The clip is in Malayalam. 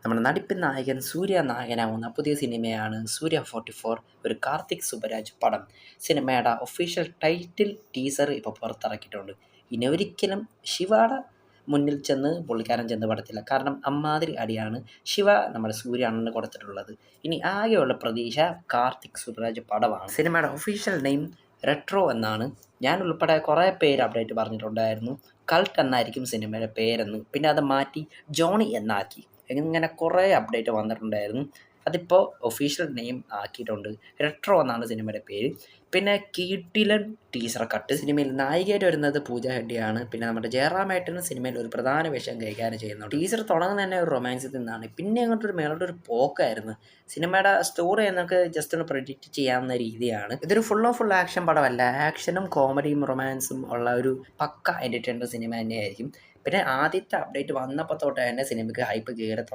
നമ്മുടെ നടിപ്പിൻ നായകൻ സൂര്യ നായകനാവുന്ന പുതിയ സിനിമയാണ് സൂര്യ 44, ഒരു കാർത്തിക് സുബരാജ് പടം. സിനിമയുടെ ഒഫീഷ്യൽ ടൈറ്റിൽ ടീസർ ഇപ്പോൾ പുറത്തിറക്കിയിട്ടുണ്ട്. ഇനി ഒരിക്കലും ശിവയുടെ മുന്നിൽ ചെന്ന് പുള്ളിക്കാരൻ ചെന്ന് പടത്തില്ല. കാരണം അമ്മാതിരി അടിയാണ് ശിവ നമ്മുടെ സൂര്യ അണ്ണന് കൊടുത്തിട്ടുള്ളത്. ഇനി ആകെയുള്ള പ്രതീക്ഷ കാർത്തിക് സുബരാജ് പടമാണ്. സിനിമയുടെ ഒഫീഷ്യൽ നെയിം റെട്രോ എന്നാണ്. ഞാൻ ഉൾപ്പെടെ കുറേ പേര് അപ്ഡേറ്റ് പറഞ്ഞിട്ടുണ്ടായിരുന്നു. കൾട്ട് എന്നായിരിക്കും സിനിമയുടെ പേരെന്ന്. പിന്നെ അത് മാറ്റി ജോണി എന്നാക്കി. ഇങ്ങനെ കുറേ അപ്ഡേറ്റ് വന്നിട്ടുണ്ടായിരുന്നു. അതിപ്പോൾ ഒഫീഷ്യൽ നെയിം ആക്കിയിട്ടുണ്ട്. റെട്രോ എന്നാണ് സിനിമയുടെ പേര്. പിന്നെ കിടിലൻ ടീസർ കട്ട്. സിനിമയിൽ നായികയായിട്ട് വരുന്നത് പൂജ ഹെഗ്ഡെയാണ്. പിന്നെ നമ്മുടെ ജയറാമേട്ടനും സിനിമയിൽ ഒരു പ്രധാന വേഷം കൈകാര്യം ചെയ്യുന്നുണ്ട്. ടീസർ തുടങ്ങുന്ന തന്നെ ഒരു റൊമാൻസിൽ നിന്നാണ്. പിന്നെ അങ്ങോട്ടൊരു മേളോട്ട് ഒരു പോക്കായിരുന്നു. സിനിമയുടെ സ്റ്റോറി എന്നൊക്കെ ജസ്റ്റ് ഒന്ന് പ്രെഡിക്റ്റ് ചെയ്യാവുന്ന രീതിയാണ്. ഇതൊരു ഫുൾ ആക്ഷൻ പടമല്ല. ആക്ഷനും കോമഡിയും റൊമാൻസും ഉള്ള ഒരു പക്ക എൻ്റർടൈനർ സിനിമ തന്നെയായിരിക്കും. പിന്നെ ആദ്യത്തെ അപ്ഡേറ്റ് വന്നപ്പോൾ തൊട്ട് തന്നെ സിനിമയ്ക്ക് ഹൈപ്പ് കയറി തുടങ്ങി.